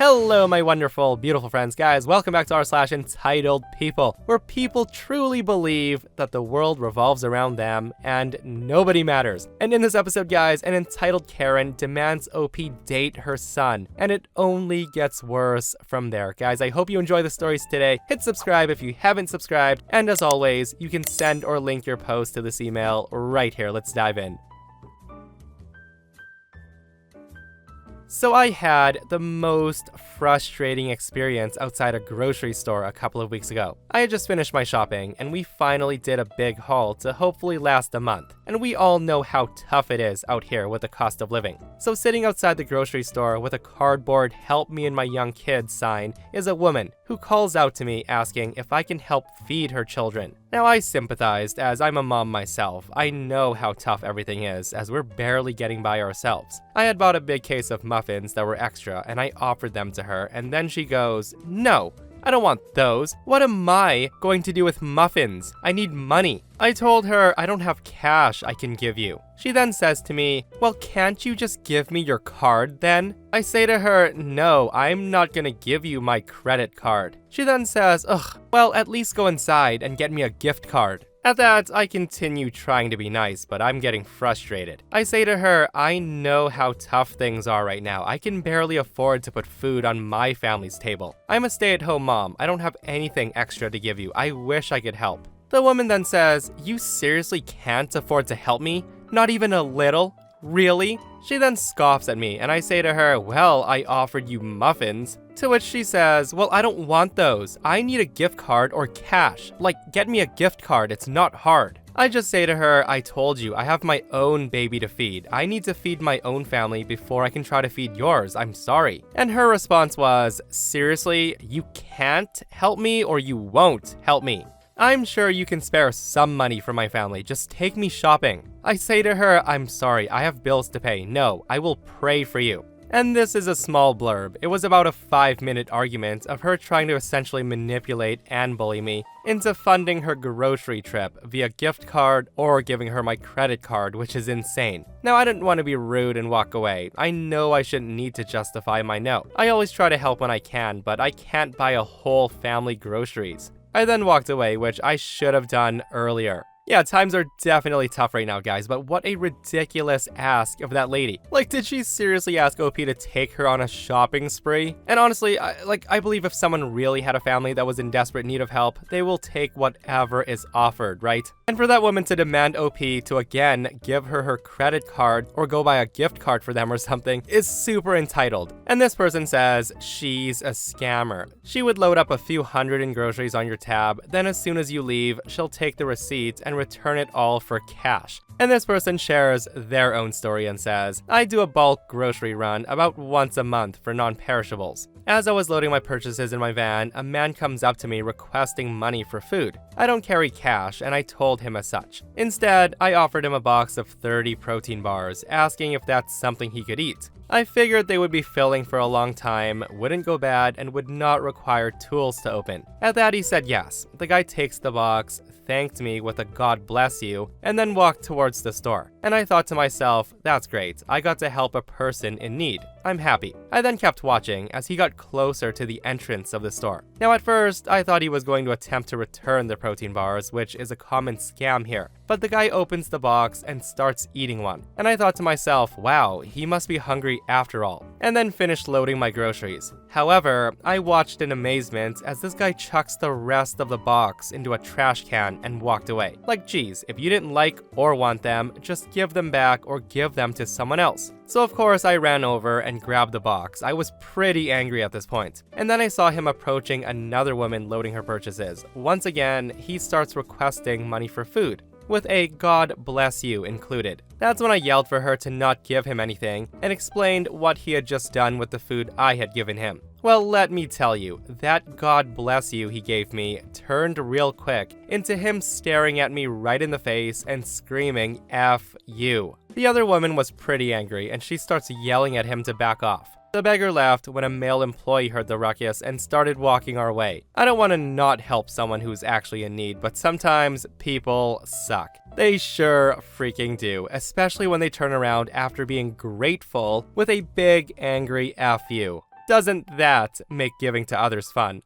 Hello, my wonderful, beautiful friends. Guys, welcome back to r/EntitledPeople, where people truly believe that the world revolves around them and nobody matters. And in this episode, guys, an entitled Karen demands OP date her son, and it only gets worse from there. Guys, I hope you enjoy the stories today. Hit subscribe if you haven't subscribed, and as always, you can send or link your post to this email right here. Let's dive in. So I had the most frustrating experience outside a grocery store a couple of weeks ago. I had just finished my shopping, and we finally did a big haul to hopefully last a month. And we all know how tough it is out here with the cost of living. So sitting outside the grocery store with a cardboard "Help me and my young kids" sign is a woman who calls out to me asking if I can help feed her children. Now I sympathized, as I'm a mom myself. I know how tough everything is, as we're barely getting by ourselves. I had bought a big case of muffins that were extra, and I offered them to her, and then she goes, "No, I don't want those. What am I going to do with muffins? I need money." I told her I don't have cash I can give you. She then says to me, "Well, can't you just give me your card then?" I say to her, "No, I'm not gonna give you my credit card." She then says, "Ugh, well, at least go inside and get me a gift card." At that, I continue trying to be nice, but I'm getting frustrated. I say to her, "I know how tough things are right now. I can barely afford to put food on my family's table. I'm a stay-at-home mom. I don't have anything extra to give you. I wish I could help." The woman then says, "You seriously can't afford to help me? Not even a little? Really?" She then scoffs at me, and I say to her, "Well, I offered you muffins." To which she says, "Well, I don't want those. I need a gift card or cash. Like, get me a gift card, it's not hard." I just say to her, "I told you, I have my own baby to feed. I need to feed my own family before I can try to feed yours. I'm sorry." And her response was, "Seriously, you can't help me or you won't help me. I'm sure you can spare some money for my family. Just take me shopping." I say to her, "I'm sorry, I have bills to pay. No, I will pray for you." And this is a small blurb. It was about a 5-minute argument of her trying to essentially manipulate and bully me into funding her grocery trip via gift card or giving her my credit card, which is insane. Now, I didn't want to be rude and walk away. I know I shouldn't need to justify my no. I always try to help when I can, but I can't buy a whole family groceries. I then walked away, which I should have done earlier. Yeah, times are definitely tough right now, guys, but what a ridiculous ask of that lady. Like, did she seriously ask OP to take her on a shopping spree? And honestly, I believe if someone really had a family that was in desperate need of help, they will take whatever is offered, right? And for that woman to demand OP to again give her her credit card or go buy a gift card for them or something is super entitled. And this person says she's a scammer. She would load up a few hundred in groceries on your tab, then as soon as you leave, she'll take the receipt and return it all for cash. And this person shares their own story and says, "I do a bulk grocery run about once a month for non-perishables. As I was loading my purchases in my van, a man comes up to me requesting money for food. I don't carry cash, and I told him as such. Instead, I offered him a box of 30 protein bars, asking if that's something he could eat. I figured they would be filling for a long time, wouldn't go bad, and would not require tools to open. At that, he said yes. The guy takes the box, thanked me with a "God bless you," and then walked towards the store. And I thought to myself, that's great. I got to help a person in need. I'm happy. I then kept watching as he got closer to the entrance of the store. Now, at first, I thought he was going to attempt to return the protein bars, which is a common scam here. But the guy opens the box and starts eating one. And I thought to myself, wow, he must be hungry after all. And then finished loading my groceries. However, I watched in amazement as this guy chucks the rest of the box into a trash can and walked away. Like, geez, if you didn't like or want them, just give them back or give them to someone else. So of course I ran over and grabbed the box. I was pretty angry at this point. And then I saw him approaching another woman loading her purchases. Once again, he starts requesting money for food, with a "God bless you" included. That's when I yelled for her to not give him anything and explained what he had just done with the food I had given him. Well, let me tell you, that "God bless you" he gave me turned real quick into him staring at me right in the face and screaming "F you." The other woman was pretty angry, and she starts yelling at him to back off. The beggar left when a male employee heard the ruckus and started walking our way. I don't want to not help someone who's actually in need, but sometimes people suck. They sure freaking do, especially when they turn around after being grateful with a big angry F you. Doesn't that make giving to others fun?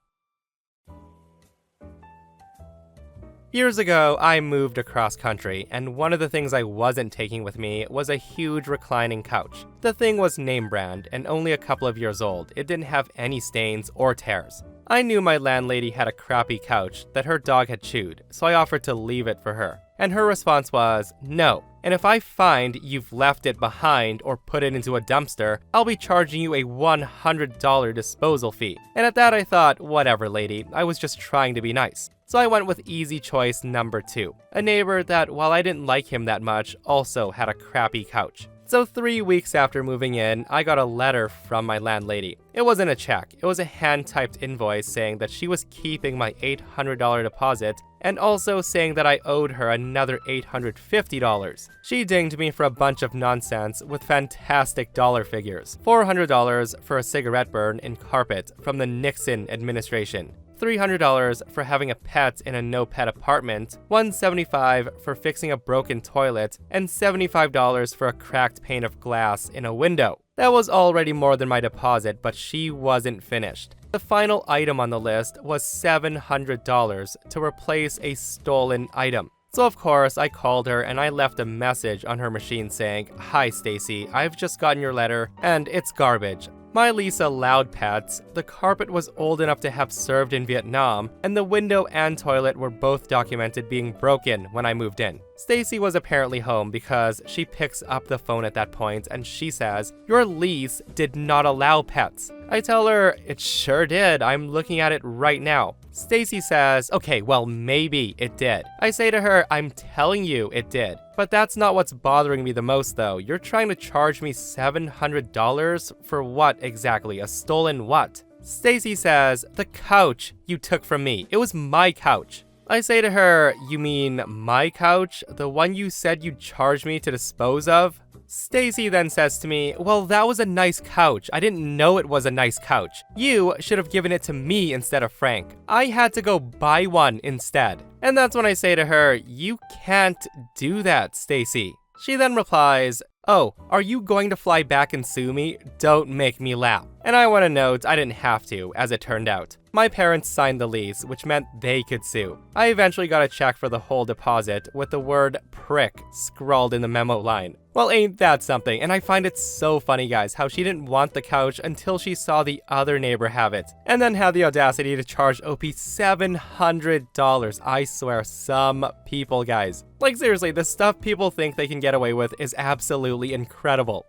Years ago, I moved across country, and one of the things I wasn't taking with me was a huge reclining couch. The thing was name brand and only a couple of years old. It didn't have any stains or tears. I knew my landlady had a crappy couch that her dog had chewed, so I offered to leave it for her. And her response was, no. And if I find you've left it behind or put it into a dumpster, I'll be charging you a $100 disposal fee. And at that I thought, whatever lady, I was just trying to be nice. So I went with easy choice number 2, a neighbor that, while I didn't like him that much, also had a crappy couch. So 3 weeks after moving in, I got a letter from my landlady. It wasn't a check, it was a hand-typed invoice saying that she was keeping my $800 deposit and also saying that I owed her another $850. She dinged me for a bunch of nonsense with fantastic dollar figures. $400 for a cigarette burn in carpet from the Nixon administration. $300 for having a pet in a no-pet apartment, $175 for fixing a broken toilet, and $75 for a cracked pane of glass in a window. That was already more than my deposit, but she wasn't finished. The final item on the list was $700 to replace a stolen item. So of course, I called her and I left a message on her machine saying, "Hi Stacy, I've just gotten your letter and it's garbage. My lease allowed pets, the carpet was old enough to have served in Vietnam, and the window and toilet were both documented being broken when I moved in." Stacy was apparently home because she picks up the phone at that point and she says, "Your lease did not allow pets." I tell her, "It sure did, I'm looking at it right now." Stacy says, "Okay, well maybe it did." I say to her, "I'm telling you it did. But that's not what's bothering me the most though. You're trying to charge me $700 for what exactly? A stolen what?" Stacy says, "The couch you took from me. It was my couch." I say to her, "You mean my couch? The one you said you'd charge me to dispose of?" Stacy then says to me, "Well, that was a nice couch. I didn't know it was a nice couch. You should have given it to me instead of Frank. I had to go buy one instead." And that's when I say to her, "You can't do that, Stacy." She then replies, "Oh, are you going to fly back and sue me? Don't make me laugh." And I want to note I didn't have to, as it turned out. My parents signed the lease, which meant they could sue. I eventually got a check for the whole deposit with the word prick scrawled in the memo line. Well, ain't that something? And I find it so funny, guys, how she didn't want the couch until she saw the other neighbor have it, and then had the audacity to charge OP $700. I swear, some people, guys. Like seriously, the stuff people think they can get away with is absolutely incredible.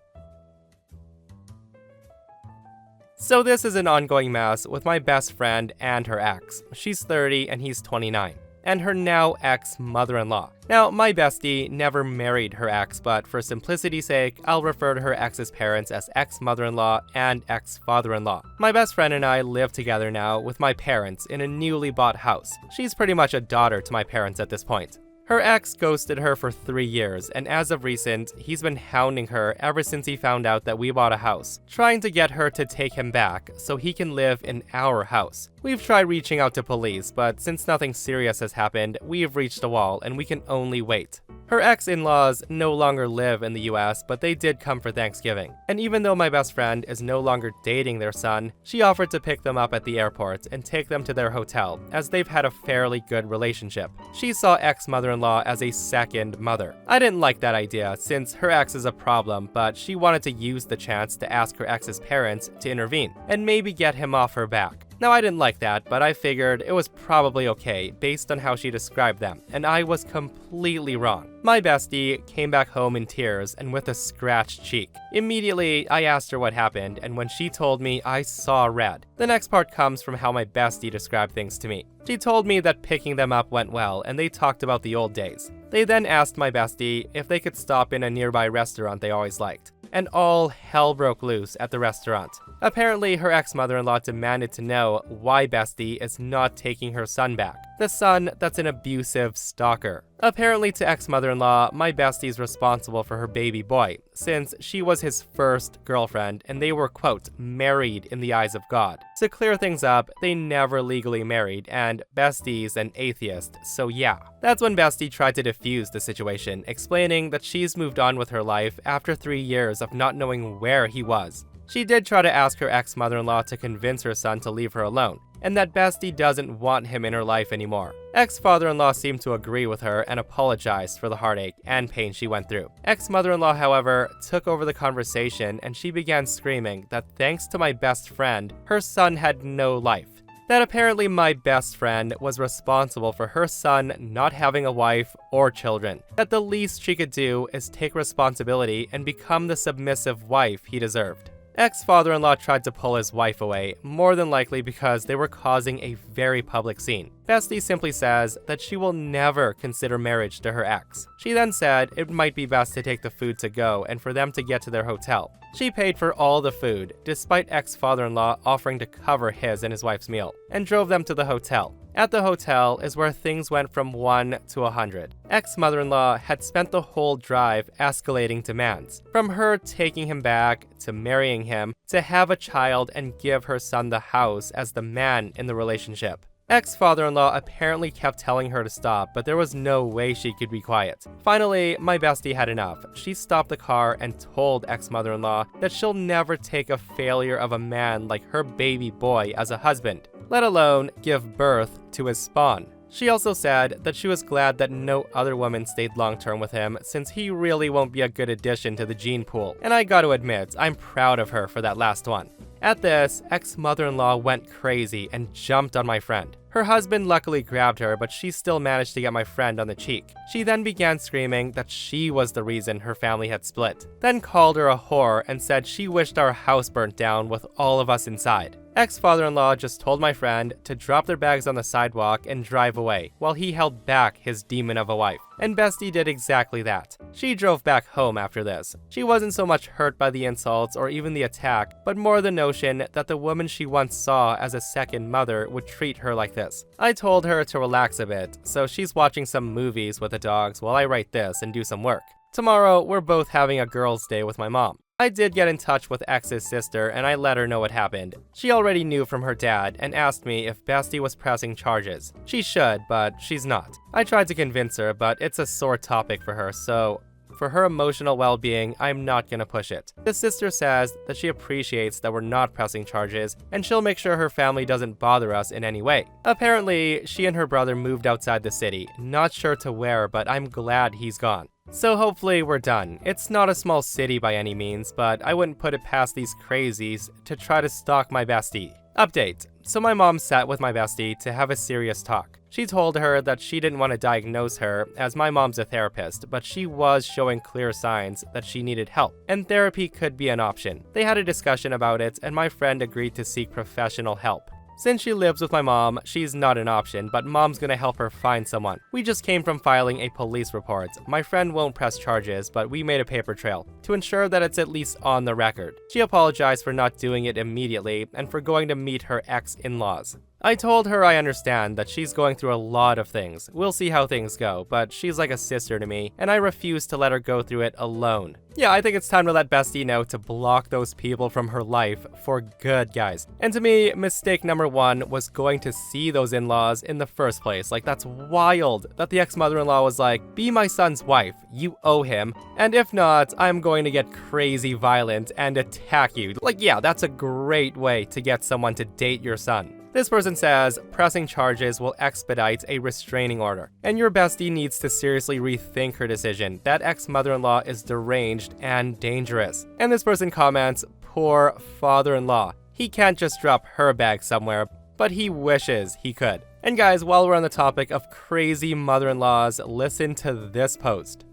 So this is an ongoing mess with my best friend and her ex. She's 30 and he's 29. And her now ex-mother-in-law. Now, my bestie never married her ex, but for simplicity's sake, I'll refer to her ex's parents as ex-mother-in-law and ex-father-in-law. My best friend and I live together now with my parents in a newly bought house. She's pretty much a daughter to my parents at this point. Her ex ghosted her for 3 years, and as of recent, he's been hounding her ever since he found out that we bought a house, trying to get her to take him back so he can live in our house. We've tried reaching out to police, but since nothing serious has happened, we've reached a wall and we can only wait. Her ex-in-laws no longer live in the US, but they did come for Thanksgiving. And even though my best friend is no longer dating their son, she offered to pick them up at the airport and take them to their hotel, as they've had a fairly good relationship. She saw ex-mother-in-law as a second mother. I didn't like that idea, since her ex is a problem, but she wanted to use the chance to ask her ex's parents to intervene, and maybe get him off her back. Now, I didn't like that, but I figured it was probably okay based on how she described them, and I was completely wrong. My bestie came back home in tears and with a scratched cheek. Immediately, I asked her what happened, and when she told me, I saw red. The next part comes from how my bestie described things to me. She told me that picking them up went well, and they talked about the old days. They then asked my bestie if they could stop in a nearby restaurant they always liked. And all hell broke loose at the restaurant. Apparently, her ex-mother-in-law demanded to know why Bestie is not taking her son back. The son that's an abusive stalker. Apparently to ex-mother-in-law, my bestie's responsible for her baby boy, since she was his first girlfriend and they were, quote, married in the eyes of God. To clear things up, they never legally married, and Bestie's an atheist, so yeah. That's when Bestie tried to defuse the situation, explaining that she's moved on with her life after 3 years of not knowing where he was. She did try to ask her ex-mother-in-law to convince her son to leave her alone, and that Bestie doesn't want him in her life anymore. Ex-father-in-law seemed to agree with her and apologized for the heartache and pain she went through. Ex-mother-in-law, however, took over the conversation and she began screaming that thanks to my best friend, her son had no life. That apparently my best friend was responsible for her son not having a wife or children. That the least she could do is take responsibility and become the submissive wife he deserved. Ex-father-in-law tried to pull his wife away, more than likely because they were causing a very public scene. Bestie simply says that she will never consider marriage to her ex. She then said it might be best to take the food to go and for them to get to their hotel. She paid for all the food, despite ex-father-in-law offering to cover his and his wife's meal, and drove them to the hotel. At the hotel is where things went from 1 to 100. Ex-mother-in-law had spent the whole drive escalating demands, from her taking him back, to marrying him, to have a child and give her son the house as the man in the relationship. Ex-father-in-law apparently kept telling her to stop, but there was no way she could be quiet. Finally, my bestie had enough. She stopped the car and told ex-mother-in-law that she'll never take a failure of a man like her baby boy as a husband, let alone give birth to his spawn. She also said that she was glad that no other woman stayed long-term with him since he really won't be a good addition to the gene pool, and I gotta admit, I'm proud of her for that last one. At this, ex-mother-in-law went crazy and jumped on my friend. Her husband luckily grabbed her, but she still managed to get my friend on the cheek. She then began screaming that she was the reason her family had split, then called her a whore and said she wished our house burnt down with all of us inside. Ex-father-in-law just told my friend to drop their bags on the sidewalk and drive away, while he held back his demon of a wife. And Bestie did exactly that. She drove back home after this. She wasn't so much hurt by the insults or even the attack, but more the notion that the woman she once saw as a second mother would treat her like this. I told her to relax a bit, so she's watching some movies with the dogs while I write this and do some work. Tomorrow, we're both having a girls' day with my mom. I did get in touch with X's sister and I let her know what happened. She already knew from her dad and asked me if Bestie was pressing charges. She should, but she's not. I tried to convince her, but it's a sore topic for her, so for her emotional well-being, I'm not gonna push it. The sister says that she appreciates that we're not pressing charges, and she'll make sure her family doesn't bother us in any way. Apparently, she and her brother moved outside the city. Not sure to where, but I'm glad he's gone. So hopefully we're done. It's not a small city by any means, but I wouldn't put it past these crazies to try to stalk my bestie. Update. So my mom sat with my bestie to have a serious talk. She told her that she didn't want to diagnose her, as my mom's a therapist, but she was showing clear signs that she needed help, and therapy could be an option. They had a discussion about it, and my friend agreed to seek professional help. Since she lives with my mom, she's not an option, but mom's gonna help her find someone. We just came from filing a police report. My friend won't press charges, but we made a paper trail to ensure that it's at least on the record. She apologized for not doing it immediately and for going to meet her ex-in-laws. I told her I understand that she's going through a lot of things. We'll see how things go, but she's like a sister to me, and I refuse to let her go through it alone. Yeah, I think it's time to let Bestie know to block those people from her life for good, guys. And to me, mistake number one was going to see those in-laws in the first place. Like, that's wild that the ex-mother-in-law was like, be my son's wife, you owe him, and if not, I'm going to get crazy violent and attack you. Like, yeah, that's a great way to get someone to date your son. This person says, pressing charges will expedite a restraining order, and your bestie needs to seriously rethink her decision. That ex-mother-in-law is deranged and dangerous. And this person comments, poor father-in-law. He can't just drop her bag somewhere, but he wishes he could. And guys, while we're on the topic of crazy mother-in-laws, listen to this post.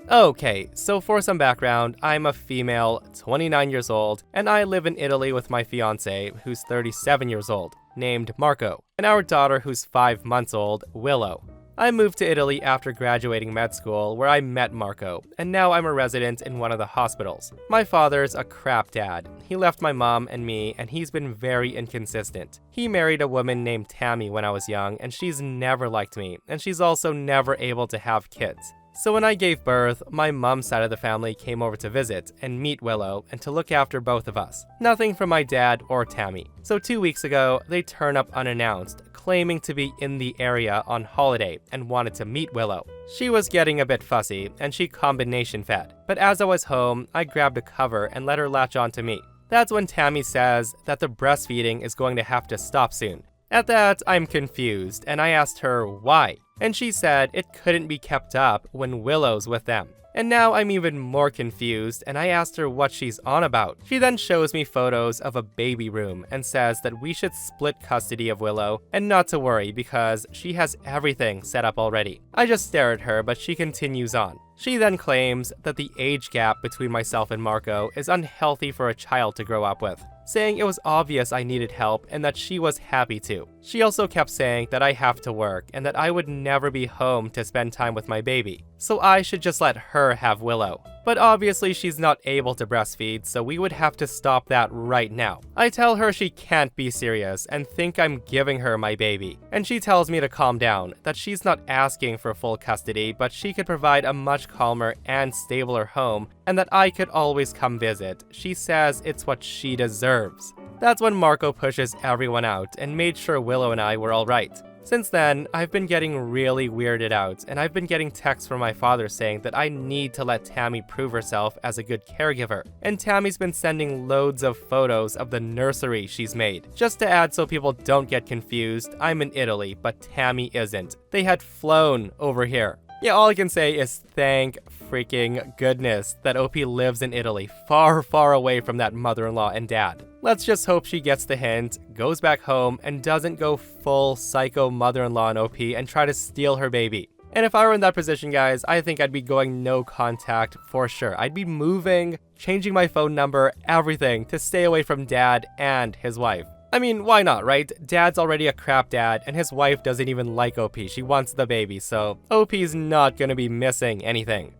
Okay, so for some background, I'm a female, 29 years old, and I live in Italy with my fiance, who's 37 years old, named Marco, and our daughter who's 5 months old, Willow. I moved to Italy after graduating med school, where I met Marco, and now I'm a resident in one of the hospitals. My father's a crap dad. He left my mom and me, and he's been very inconsistent. He married a woman named Tammy when I was young, and she's never liked me, and she's also never able to have kids. So when I gave birth, my mom's side of the family came over to visit and meet Willow and to look after both of us. Nothing from my dad or Tammy. So 2 weeks ago, they turn up unannounced, claiming to be in the area on holiday and wanted to meet Willow. She was getting a bit fussy, and she combination fed. But as I was home, I grabbed a cover and let her latch on to me. That's when Tammy says that the breastfeeding is going to have to stop soon. At that, I'm confused, and I asked her why. And she said it couldn't be kept up when Willow's with them. And now I'm even more confused, and I asked her what she's on about. She then shows me photos of a baby room and says that we should split custody of Willow and not to worry because she has everything set up already. I just stare at her, but she continues on. She then claims that the age gap between myself and Marco is unhealthy for a child to grow up with, saying it was obvious I needed help and that she was happy to. She also kept saying that I have to work and that I would never be home to spend time with my baby, so I should just let her have Willow. But obviously she's not able to breastfeed, so we would have to stop that right now. I tell her she can't be serious and think I'm giving her my baby, and she tells me to calm down, that she's not asking for full custody, but she could provide a much calmer and stabler home, and that I could always come visit. She says it's what she deserves. That's when Marco pushes everyone out and made sure Willow and I were alright. Since then, I've been getting really weirded out, and I've been getting texts from my father saying that I need to let Tammy prove herself as a good caregiver. And Tammy's been sending loads of photos of the nursery she's made. Just to add so people don't get confused, I'm in Italy, but Tammy isn't. They had flown over here. Yeah, all I can say is thank freaking goodness that OP lives in Italy, far, far away from that mother-in-law and dad. Let's just hope she gets the hint, goes back home, and doesn't go full psycho mother-in-law on OP and try to steal her baby. And if I were in that position, guys, I think I'd be going no contact for sure. I'd be moving, changing my phone number, everything to stay away from dad and his wife. I mean, why not, right? Dad's already a crap dad, and his wife doesn't even like OP. She wants the baby, so OP's not gonna be missing anything.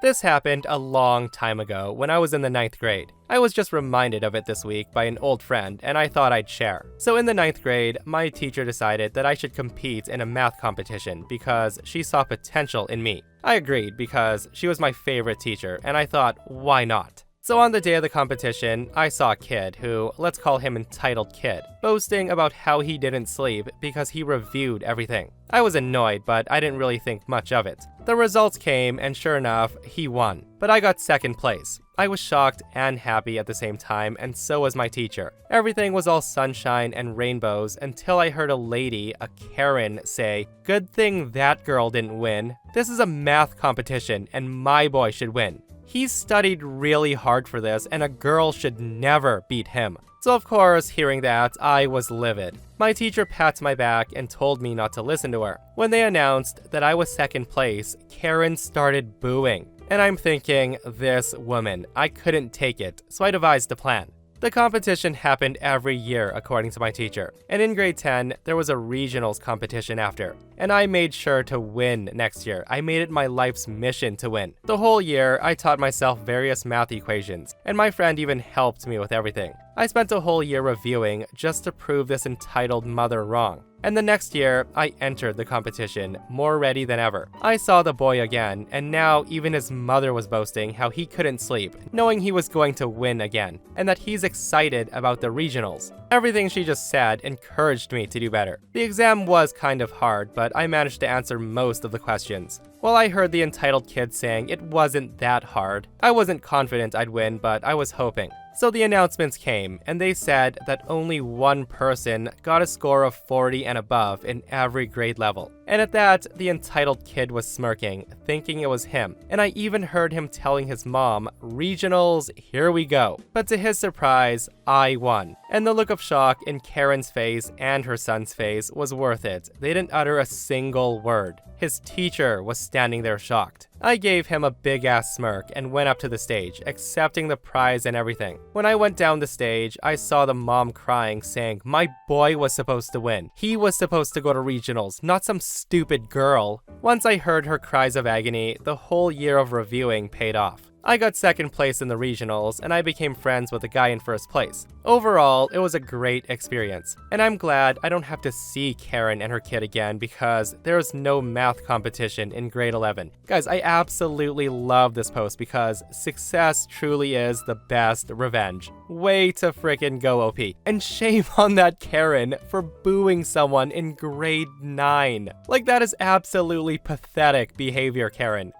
This happened a long time ago when I was in the 9th grade. I was just reminded of it this week by an old friend, and I thought I'd share. So in the 9th grade, my teacher decided that I should compete in a math competition because she saw potential in me. I agreed because she was my favorite teacher, and I thought, why not? So on the day of the competition, I saw a kid who, let's call him Entitled Kid, boasting about how he didn't sleep because he reviewed everything. I was annoyed, but I didn't really think much of it. The results came, and sure enough, he won. But I got 2nd place. I was shocked and happy at the same time, and so was my teacher. Everything was all sunshine and rainbows until I heard a lady, a Karen, say, "Good thing that girl didn't win. This is a math competition, and my boy should win. He studied really hard for this, and a girl should never beat him." So of course, hearing that, I was livid. My teacher pats my back and told me not to listen to her. When they announced that I was 2nd place, Karen started booing. And I'm thinking, this woman, I couldn't take it, so I devised a plan. The competition happened every year, according to my teacher. And in grade 10, there was a regionals competition after. And I made sure to win next year. I made it my life's mission to win. The whole year, I taught myself various math equations, and my friend even helped me with everything. I spent a whole year reviewing just to prove this entitled mother wrong. And the next year, I entered the competition, more ready than ever. I saw the boy again, and now even his mother was boasting how he couldn't sleep, knowing he was going to win again, and that he's excited about the regionals. Everything she just said encouraged me to do better. The exam was kind of hard, but I managed to answer most of the questions. Well, I heard the entitled kid saying it wasn't that hard. I wasn't confident I'd win, but I was hoping. So the announcements came, and they said that only one person got a score of 40 and above in every grade level. And at that, the entitled kid was smirking, thinking it was him. And I even heard him telling his mom, "Regionals, here we go." But to his surprise, I won. And the look of shock in Karen's face and her son's face was worth it. They didn't utter a single word. His teacher was standing there shocked. I gave him a big-ass smirk and went up to the stage, accepting the prize and everything. When I went down the stage, I saw the mom crying, saying, "My boy was supposed to win. He was supposed to go to regionals, not some stupid girl." Once I heard her cries of agony, the whole year of reviewing paid off. I got second place in the regionals, and I became friends with the guy in first place. Overall, it was a great experience, and I'm glad I don't have to see Karen and her kid again because there's no math competition in grade 11. Guys, I absolutely love this post because success truly is the best revenge. Way to frickin' go, OP. And shame on that Karen for booing someone in grade 9. Like, that is absolutely pathetic behavior, Karen.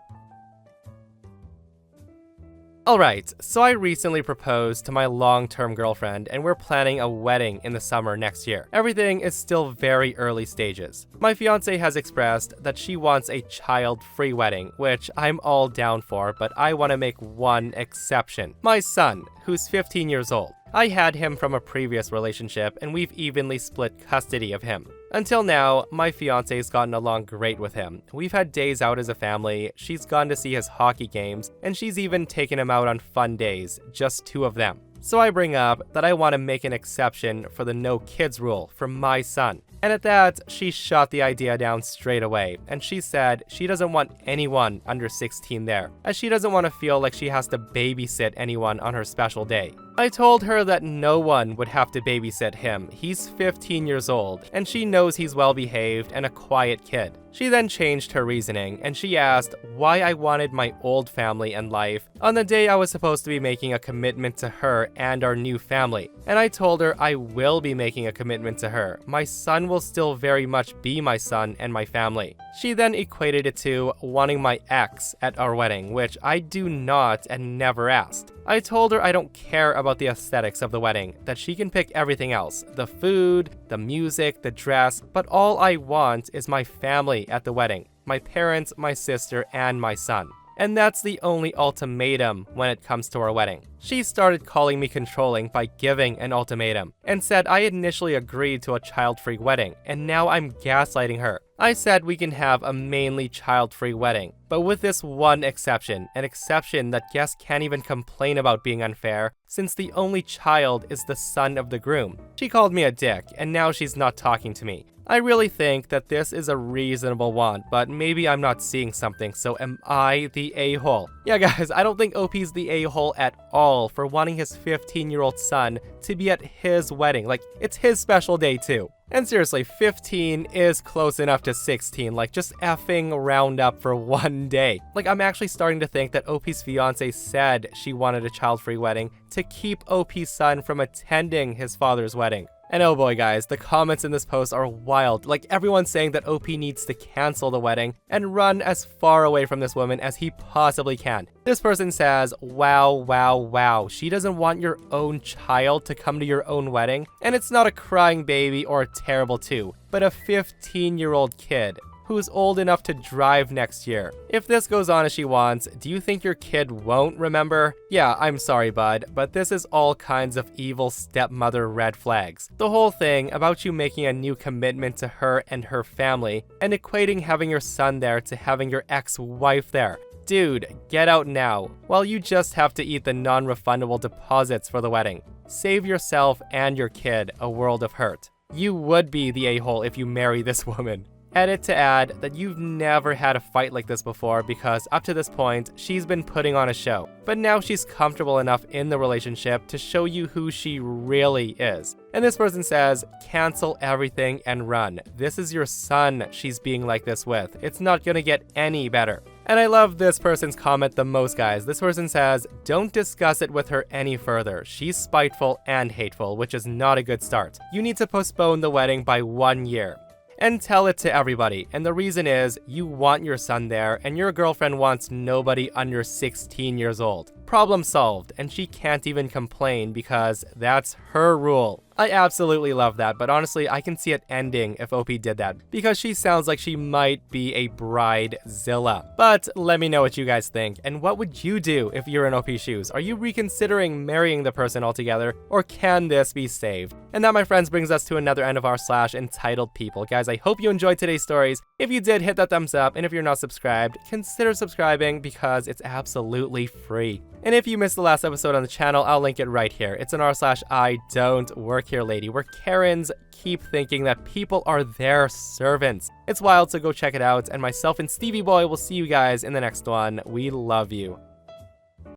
Alright, so I recently proposed to my long-term girlfriend and we're planning a wedding in the summer next year. Everything is still very early stages. My fiancé has expressed that she wants a child-free wedding, which I'm all down for, but I want to make one exception. My son, who's 15 years old. I had him from a previous relationship and we've evenly split custody of him. Until now, my fiance's gotten along great with him. We've had days out as a family, she's gone to see his hockey games, and she's even taken him out on fun days, just 2 of them. So I bring up that I want to make an exception for the no kids rule for my son. And at that, she shot the idea down straight away, and she said she doesn't want anyone under 16 there, as she doesn't want to feel like she has to babysit anyone on her special day. I told her that no one would have to babysit him. He's 15 years old, and she knows he's well behaved and a quiet kid. She then changed her reasoning, and she asked why I wanted my old family and life on the day I was supposed to be making a commitment to her and our new family. And I told her I will be making a commitment to her. My son will still very much be my son and my family. She then equated it to wanting my ex at our wedding, which I do not and never asked. I told her I don't care about the aesthetics of the wedding, that she can pick everything else, the food, the music, the dress, but all I want is my family at the wedding, my parents, my sister, and my son. And that's the only ultimatum when it comes to our wedding. She started calling me controlling by giving an ultimatum, and said I initially agreed to a child-free wedding, and now I'm gaslighting her. I said we can have a mainly child-free wedding, but with this one exception, an exception that guests can't even complain about being unfair, since the only child is the son of the groom. She called me a dick, and now she's not talking to me. I really think that this is a reasonable one, but maybe I'm not seeing something, so am I the a-hole? Yeah guys, I don't think OP's the a-hole at all for wanting his 15-year-old son to be at his wedding. Like, it's his special day too. And seriously, 15 is close enough to 16, like just effing round up for one day. Like, I'm actually starting to think that OP's fiance said she wanted a child-free wedding to keep OP's son from attending his father's wedding. And oh boy guys, the comments in this post are wild. Like, everyone's saying that OP needs to cancel the wedding and run as far away from this woman as he possibly can. This person says, wow, wow, wow, she doesn't want your own child to come to your own wedding? And it's not a crying baby or a terrible 2, but a 15-year-old kid who's old enough to drive next year. If this goes on as she wants, do you think your kid won't remember? Yeah, I'm sorry, bud, but this is all kinds of evil stepmother red flags. The whole thing about you making a new commitment to her and her family, and equating having your son there to having your ex-wife there. Dude, get out now, while you just have to eat the non-refundable deposits for the wedding. Save yourself and your kid a world of hurt. You would be the a-hole if you marry this woman. Edit to add that you've never had a fight like this before because up to this point, she's been putting on a show. But now she's comfortable enough in the relationship to show you who she really is. And this person says, cancel everything and run. This is your son she's being like this with. It's not gonna get any better. And I love this person's comment the most, guys. This person says, don't discuss it with her any further. She's spiteful and hateful, which is not a good start. You need to postpone the wedding by 1 year. And tell it to everybody. And the reason is, you want your son there, and your girlfriend wants nobody under 16 years old. Problem solved, and she can't even complain because that's her rule. I absolutely love that, but honestly, I can see it ending if OP did that, because she sounds like she might be a bridezilla. But let me know what you guys think, and what would you do if you're in OP's shoes? Are you reconsidering marrying the person altogether, or can this be saved? And that, my friends, brings us to another end of our /entitled people. Guys, I hope you enjoyed today's stories. If you did, hit that thumbs up, and if you're not subscribed, consider subscribing because it's absolutely free. And if you missed the last episode on the channel, I'll link it right here. It's an r/I-don't-work-here-lady, where Karens keep thinking that people are their servants. It's wild, so go check it out, and myself and Stevie Boy will see you guys in the next one. We love you.